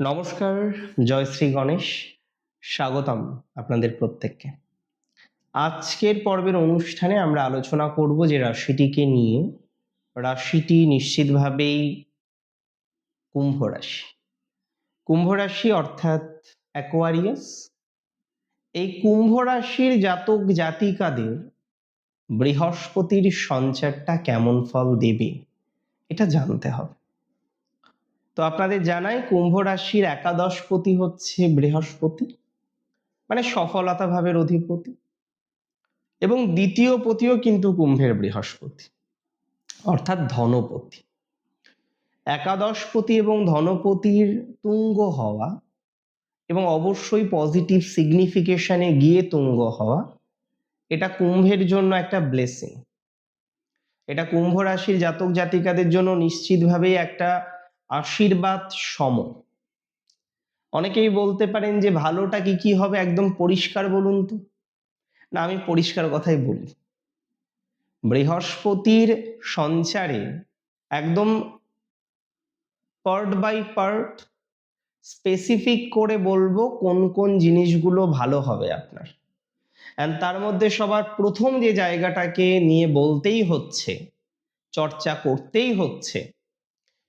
নমস্কার, জয় শ্রী গণেশ। স্বাগতম আপনাদের প্রত্যেককে। আজকের পর্বের অনুষ্ঠানে আমরা আলোচনা করব যে রাশিটিকে নিয়ে। রাশিটি নিশ্চিতভাবেই কুম্ভ রাশি। কুম্ভ রাশি অর্থাৎ অ্যাকোয়ারিয়াস। এই কুম্ভ রাশির জাতক জাতিকাদের বৃহস্পতির সঞ্চারটা কেমন ফল দেবে এটা জানতে হবে। তো আপনাদের জানাই কুম্ভ রাশির একাদশপতি হচ্ছে বৃহস্পতি, মানে সফলতা ভাবের অধিপতি, এবং দ্বিতীয় পতিও কিন্তু কুম্ভের বৃহস্পতি অর্থাৎ ধনপতি। একাদশপতি এবং ধনপতির তুঙ্গ হওয়া এবং অবশ্যই পজিটিভ সিগনিফিকেশনে গিয়ে তুঙ্গ হওয়া, এটা কুম্ভের জন্য একটা ব্লেসিং। এটা কুম্ভ রাশির জাতক জাতিকাদের জন্য নিশ্চিতভাবেই একটা আশীর্বাদ সম। অনেকেই বলতে পারেন যে ভালোটা কি কি হবে, একদম পরিষ্কার বলুন তো। না, আমি পরিষ্কার কথাই বলি। বৃহস্পতির সঞ্চারে একদম পার্ট বাই পার্ট স্পেসিফিক করে বলবো কোন কোন জিনিসগুলো ভালো হবে আপনার। অ্যান্ড তার মধ্যে সবার প্রথম যে জায়গাটাকে নিয়ে বলতেই হচ্ছে, চর্চা করতেই হচ্ছে,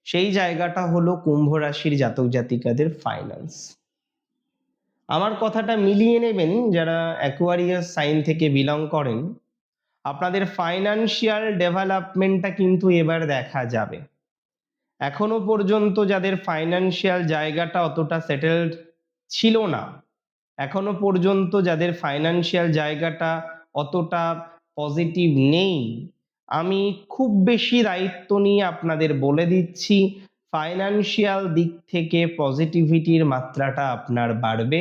সেই জায়গাটা হলো কুম্ভ রাশির জাতক জাতিকাদের ফাইন্যান্স। আমার কথাটা মিলিয়ে নেবেন যারা অ্যাকোয়ারিয়াস সাইন থেকে বিলং করেন। আপনাদের ফাইন্যান্সিয়াল ডেভেলপমেন্টটা কিন্তু এবার দেখা যাবে। এখনো পর্যন্ত যাদের ফাইন্যান্সিয়াল জায়গাটা অতটা সেটেলড ছিল না, এখনো পর্যন্ত যাদের ফাইন্যান্সিয়াল জায়গাটা অতটা পজিটিভ নেই, আমি খুব বেশি দায়িত্ব নিয়ে আপনাদের বলে দিচ্ছি ফাইন্যান্সিয়াল দিক থেকে পজিটিভিটির মাত্রাটা আপনার বাড়বে।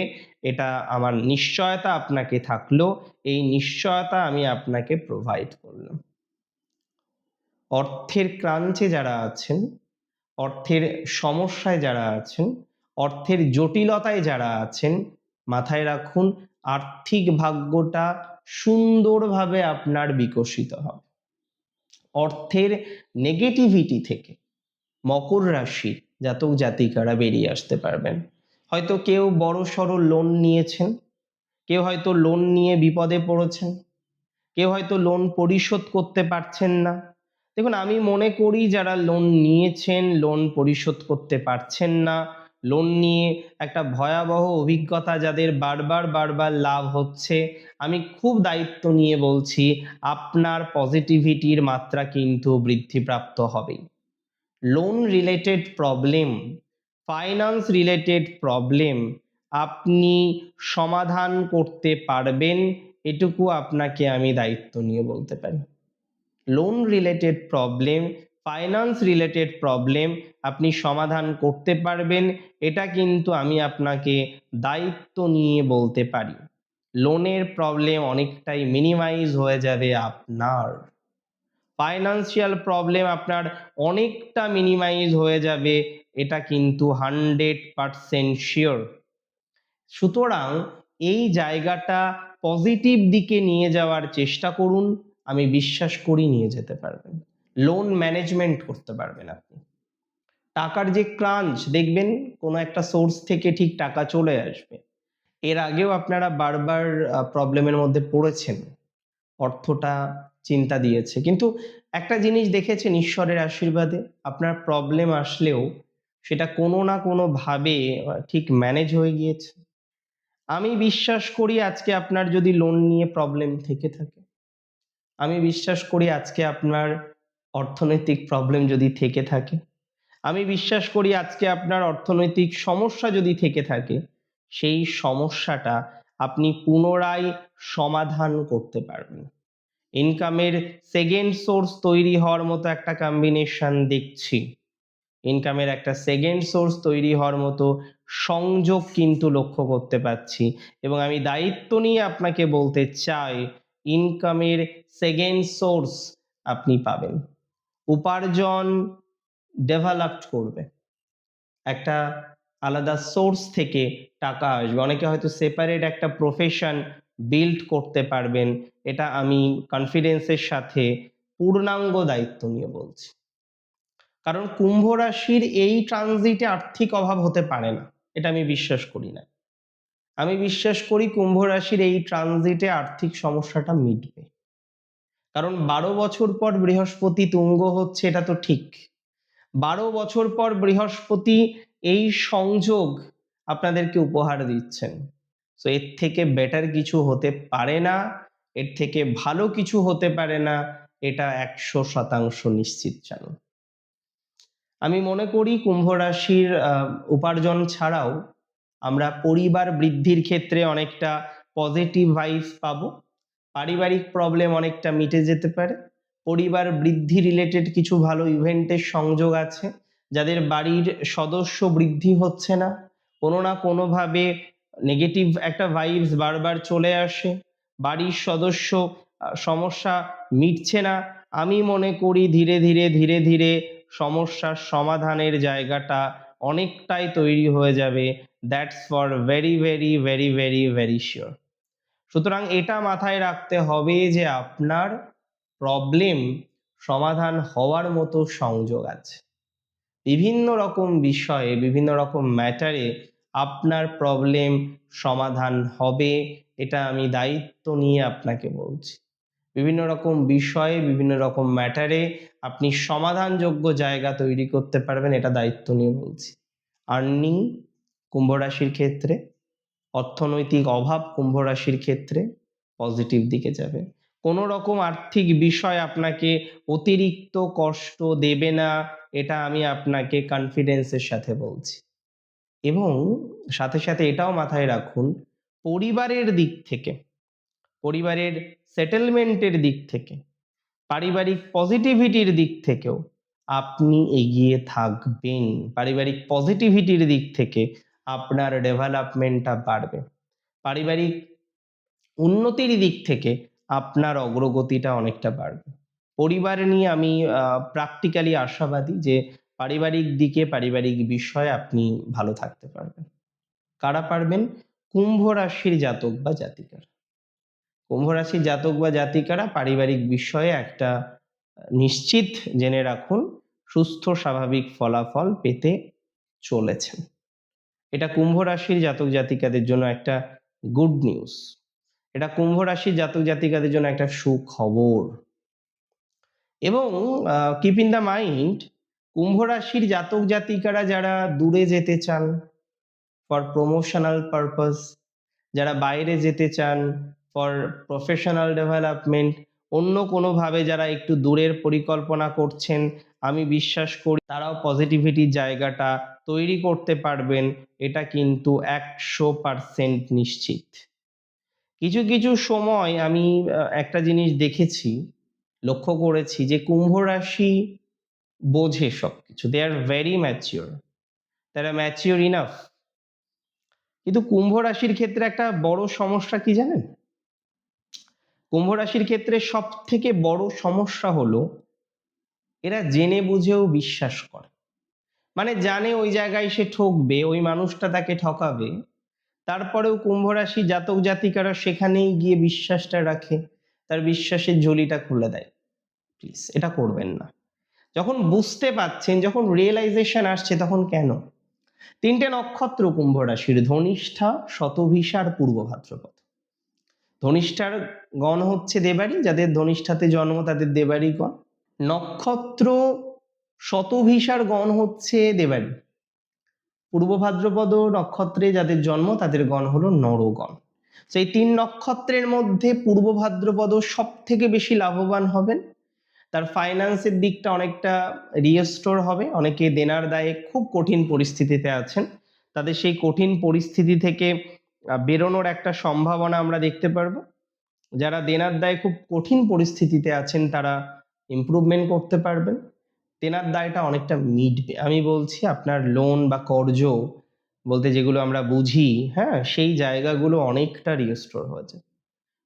এটা আমার নিশ্চয়তা আপনাকে থাকলো, এই নিশ্চয়তা আমি আপনাকে প্রোভাইড করলাম। অর্থের ক্রাঞ্চে যারা আছেন, অর্থের সমস্যায় যারা আছেন, অর্থের জটিলতায় যারা আছেন, মাথায় রাখুন আর্থিক ভাগ্যটা সুন্দরভাবে আপনার বিকশিত হবে। অর্থের নেগেটিভিটি থেকে মকর রাশির জাতক জাতিকারা বেরিয়ে আসতে পারবেন। হয়তো কেউ বড়সড় লোন নিয়েছেন, কেউ হয়তো লোন নিয়ে বিপদে পড়েছেন, কেউ হয়তো লোন পরিশোধ করতে পারছেন না। দেখুন, আমি মনে করি যারা লোন নিয়েছেন, লোন পরিশোধ করতে পারছেন না, লোন নিয়ে একটা ভয়াবহ অভিজ্ঞতা যাদের বারবার লাভ হচ্ছে, আমি খুব দায়িত্ব নিয়ে বলছি আপনার পজিটিভিটির মাত্রা কিন্তু বৃদ্ধিপ্রাপ্ত হবেই। Loan related problem, finance related problem আপনি সমাধান করতে পারবেন, এটুকু আপনাকে আমি দায়িত্ব নিয়ে বলতে পারি। Loan related problem, finance related problem আপনি সমাধান করতে পারবেন, এটা কিন্তু আমি আপনাকে দায়িত্ব নিয়ে বলতে পারি। লোনের প্রবলেম অনেকটাই মিনিমাইজ হয়ে যাবে আপনার, ফাইন্যান্সিয়াল প্রবলেম আপনার অনেকটা মিনিমাইজ হয়ে যাবে, এটা কিন্তু 100% শিওর। সুতরাং এই জায়গাটা পজিটিভ দিকে নিয়ে যাওয়ার চেষ্টা করুন, আমি বিশ্বাস করি নিয়ে যেতে পারবেন। লোন ম্যানেজমেন্ট করতে পারবেন আপনি। টাকার যে ক্রাঞ্চ দেখবেন, কোনো একটা সোর্স থেকে ঠিক টাকা চলে আসবে। এর আগেও আপনারা বারবার প্রবলেমের মধ্যে পড়েছেন, অর্থটা চিন্তা দিয়েছে, কিন্তু একটা জিনিস দেখেছেন ঈশ্বরের আশীর্বাদে আপনার প্রবলেম আসলেও সেটা কোনো না কোনো ভাবে ঠিক ম্যানেজ হয়ে গিয়েছে। আমি বিশ্বাস করি আজকে আপনার যদি লোন নিয়ে প্রবলেম থেকে থাকে, আমি বিশ্বাস করি আজকে আপনার অর্থনৈতিক প্রবলেম যদি থেকে থাকে, আমি বিশ্বাস করি আজকে আপনার অর্থনৈতিক সমস্যা যদি থেকে থাকে, সেই সমস্যাটা আপনি পুনরায় সমাধান করতে পারবেন। ইনকামের সেকেন্ড সোর্স তৈরি হওয়ার মতো একটা কম্বিনেশন দেখছি, ইনকামের একটা সেকেন্ড সোর্স তৈরি হওয়ার মতো সংযোগ কিন্তু লক্ষ্য করতে পারছি, এবং আমি দায়িত্ব নিয়ে আপনাকে বলতে চাই ইনকামের সেকেন্ড সোর্স আপনি পাবেন। উপার্জন ডেভেলপ করবে, একটা আলাদা সোর্স থেকে টাকা আসবে। অনেকে হয়তো সেপারেট একটা প্রফেশন বিল্ড করতে পারবেন, এটা আমি কনফিডেন্সের সাথে পূর্ণাঙ্গ দায়িত্ব নিয়ে বলছি। কারণ কুম্ভ রাশির এই ট্রানজিটে আর্থিক অভাব হতে পারে না। এটা আমি বিশ্বাস করি না। আমি বিশ্বাস করি কুম্ভ রাশির এই ট্রানজিটে আর্থিক সমস্যাটা মিটবে। কারণ 12 বছর পর বৃহস্পতি তুঙ্গ হচ্ছে, এটা তো ঠিক। 12 বছর পর বৃহস্পতি এই সংযোগ আপনাদেরকে উপহার দিচ্ছেন। তো এর থেকে বেটার কিছু হতে পারে না, এর থেকে ভালো কিছু হতে পারে না, এটা 100% নিশ্চিত জানুন। আমি মনে করি কুম্ভ রাশির উপার্জন ছাড়াও আমরা পরিবার বৃদ্ধির ক্ষেত্রে অনেকটা পজিটিভ ভাইবস পাবো। পারিবারিক প্রবলেম অনেকটা মিটে যেতে পারে। পরিবার বৃদ্ধি রিলেটেড কিছু ভালো ইভেন্টের সংযোগ আছে। যাদের বাড়ির সদস্য বৃদ্ধি হচ্ছে না, কোনো না কোনোভাবে নেগেটিভ একটা ভাইবস বারবার চলে আসে, বাড়ির সদস্য সমস্যা মিটছে না, আমি মনে করি ধীরে ধীরে ধীরে ধীরে সমস্যার সমাধানের জায়গাটা অনেকটাই তৈরি হয়ে যাবে। That's for very very very very very sure. সুতরাং এটা মাথায় রাখতে হবে যে আপনার প্রবলেম সমাধান হওয়ার মতো সংযোগ আছে। বিভিন্ন রকম বিষয়ে, বিভিন্ন রকম ম্যাটারে আপনার প্রবলেম সমাধান হবে, এটা আমি দায়িত্ব নিয়ে আপনাকে বলছি। বিভিন্ন রকম বিষয়ে, বিভিন্ন রকম ম্যাটারে আপনি সমাধানযোগ্য জায়গা তৈরি করতে পারবেন, এটা দায়িত্ব নিয়ে বলছি। আর্নিং কুম্ভ রাশির ক্ষেত্রে, অর্থনৈতিক অভাব কুম্ভ রাশির ক্ষেত্রে পজিটিভ দিকে যাবে। কোনো রকম আর্থিক বিষয় আপনাকে অতিরিক্ত কষ্ট দেবে না, এটা আমি আপনাকে কনফিডেন্সের সাথে বলছি। এবং সাথে সাথে এটাও মাথায় রাখুন, পরিবারের দিক থেকে, পরিবারের সেটেলমেন্টের দিক থেকে, পারিবারিক পজিটিভিটির দিক থেকেও আপনি এগিয়ে থাকবেন। পারিবারিক পজিটিভিটির দিক থেকে আপনার ডেভেলপমেন্টটা বাড়বে। পারিবারিক উন্নতির দিক থেকে আপনার অগ্রগতিটা অনেকটা বাড়বে। পরিবার নিয়ে আমি প্র্যাকটিক্যালি আশাবাদী যে পারিবারিক দিকে, পারিবারিক বিষয়ে আপনি ভালো থাকতে পারবেন। কারা পারবেন? কুম্ভ রাশির জাতক বা জাতিকারা। কুম্ভ রাশির জাতক বা জাতিকারা পারিবারিক বিষয়ে একটা নিশ্চিত জেনে রাখুন, সুস্থ স্বাভাবিক ফলাফল পেতে চলেছেন। এটা কুম্ভ রাশির জাতক জাতিকাদের জন্য একটা গুড নিউজ। এটা কুম্ভ রাশির জাতক জাতিকাদের জন্য একটা সুখবর। এবং কিপ ইন দ্য মাইন্ড, কুম্ভ রাশির জাতক জাতিকারা যারা দূরে যেতে চান ফর প্রমোশনাল পারপাস, যারা বাইরে যেতে চান ফর প্রফেশনাল ডেভেলপমেন্ট, অন্য কোনোভাবে যারা একটু দূরের পরিকল্পনা করছেন, আমি বিশ্বাস করি তারাও পজিটিভিটির জায়গাটা তৈরি করতে পারবেন, এটা কিন্তু 100% নিশ্চিত। কিছু কিছু সময় আমি একটা জিনিস দেখেছি, লক্ষ্য করেছি যে কুম্ভ রাশি বোঝে সবকিছু, দে আর ভেরি ম্যাচিওর, তারা ম্যাচিওর ইনাফ। কিন্তু কুম্ভ রাশির ক্ষেত্রে একটা বড় সমস্যা কি জানেন? কুম্ভ রাশির ক্ষেত্রে সব থেকে বড় সমস্যা হলো এরা জেনে বুঝেও বিশ্বাস করে। মানে জানে ওই জায়গায় সে ঠকবে, ওই মানুষটা তাকে ঠকাবে, তারপরেও কুম্ভ রাশি জাতক জাতিকারা সেখানেই গিয়ে বিশ্বাসটা রাখে, তার বিশ্বাসের ঝুলিটা খুলে দেয়। প্লিজ এটা করবেন না। যখন বুঝতে পাচ্ছেন, যখন রিয়েলাইজেশন আসছে, তখন কেন? 3টে নক্ষত্র কুম্ভ রাশির: ধনিষ্ঠা, শতভিষা আর পূর্ব ভাদ্রপদ। ধনিষ্ঠার গণ হচ্ছে দেবাড়ি, যাদের ধনিষ্ঠাতে জন্ম তাদের দেবাড়ি গণ। নক্ষত্র শতভিষার গণ হচ্ছে দেবাড়ি। পূর্ব ভাদ্রপদ নক্ষত্রে যাদের জন্ম তাদের গণ হলো নরগণ। সেই 3 নক্ষত্রের মধ্যে পূর্ব ভাদ্রপদ সব থেকে বেশি লাভবান হবেন। তার ফাইন্যান্সের দিকটা অনেকটা রিস্টোর হবে। অনেকে দেনার দায়ে খুব কঠিন পরিস্থিতিতে আছেন, তাদের সেই কঠিন পরিস্থিতি থেকে বেরোনোর একটা সম্ভাবনা আমরা দেখতে পারবো। যারা দেনার দায়ে খুব কঠিন পরিস্থিতিতে আছেন তারা ইমপ্রুভমেন্ট করতে পারবেন, দেনার দায়টা অনেকটা মিটবে। আমি বলছি আপনার লোন বা কর্জ বলতে যেগুলো আমরা বুঝি, হ্যাঁ, সেই জায়গাগুলো অনেকটা রিস্টোর হয়ে যাবে।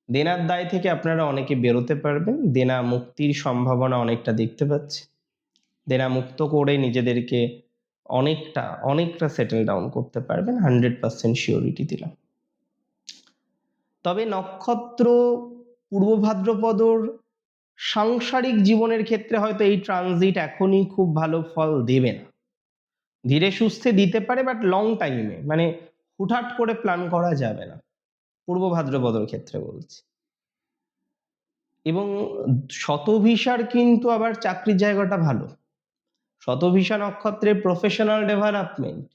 দেনার দায় থেকে আপনারা অনেকে বেরোতে পারবেন, দেনা মুক্তির সম্ভাবনা অনেকটা দেখতে পাচ্ছি। দেনা মুক্ত করে নিজেদেরকে অনেকটা অনেকটা সেটেল ডাউন করতে পারবেন, 100% শিওরিটি দিলাম। তবে নক্ষত্র পূর্ব ভাদ্রপদর সাংসারিক জীবনের ক্ষেত্রে হয়তো এই ট্রানজিট এখনই খুব ভালো ফল দেবে না। ধীরে সুস্থে দিতে পারে, বাট লং টাইমে, মানে হুটহাট করে প্ল্যান করা যাবে না, পূর্ব ভাদ্রপদর ক্ষেত্রে বলছি। এবং শতভিসার কিন্তু আবার চাকরির জায়গাটা ভালো। শতভিসা নক্ষত্রের প্রফেশনাল ডেভেলপমেন্ট,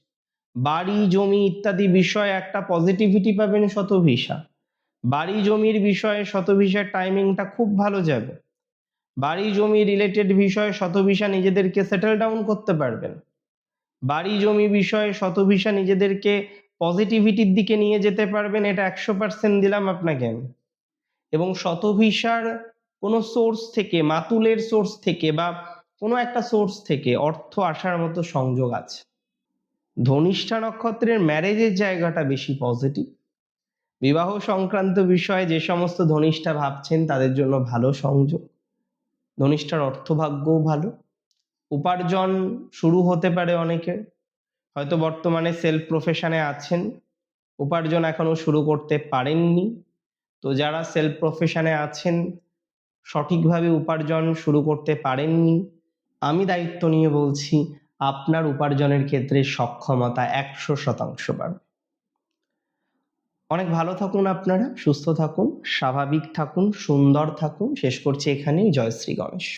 বাড়ি জমি ইত্যাদি বিষয়ে একটা পজিটিভিটি পাবেন শতভিসা। বাড়ি জমির বিষয়ে শতভিসার টাইমিংটা খুব ভালো যাবে। বাড়ি জমি রিলেটেড বিষয়ে শতভিসা নিজেদেরকে সেটেল ডাউন করতে পারবেন। বাড়ি জমি বিষয়ে শতভিসা নিজেদেরকে পজিটিভিটির দিকে নিয়ে যেতে পারবেন, এটা 100% দিলাম আপনাকে আমি। এবং শতভিসার কোনো সোর্স থেকে, মাতুলের সোর্স থেকে বা কোনো একটা সোর্স থেকে অর্থ আসার মতো সংযোগ আছে। ধনিষ্ঠা নক্ষত্রের ম্যারেজের জায়গাটা বেশি পজিটিভ। বিবাহ সংক্রান্ত বিষয়ে যে সমস্ত ধনিষ্ঠা ভাবছেন তাদের জন্য ভালো সংযোগ। ধনিষ্ঠার অর্থভাগ্যও ভালো। উপার্জন শুরু হতে পারে অনেকের, হয়তো বর্তমানে সেলফ প্রফেশনে আছেন, উপার্জন এখনো শুরু করতে পারেননি। তো যারা সেলফ প্রফেশনে আছেন, সঠিকভাবে উপার্জন শুরু করতে পারেননি, আমি দায়িত্ব নিয়ে বলছি আপনার উপার্জনের ক্ষেত্রে সক্ষমতা 100% বাড়বে। অনেক ভালো থাকুন আপনারা, সুস্থ থাকুন, স্বাভাবিক থাকুন, সুন্দর থাকুন। শেষ করছি এখানেই। জয় শ্রী গণেশ।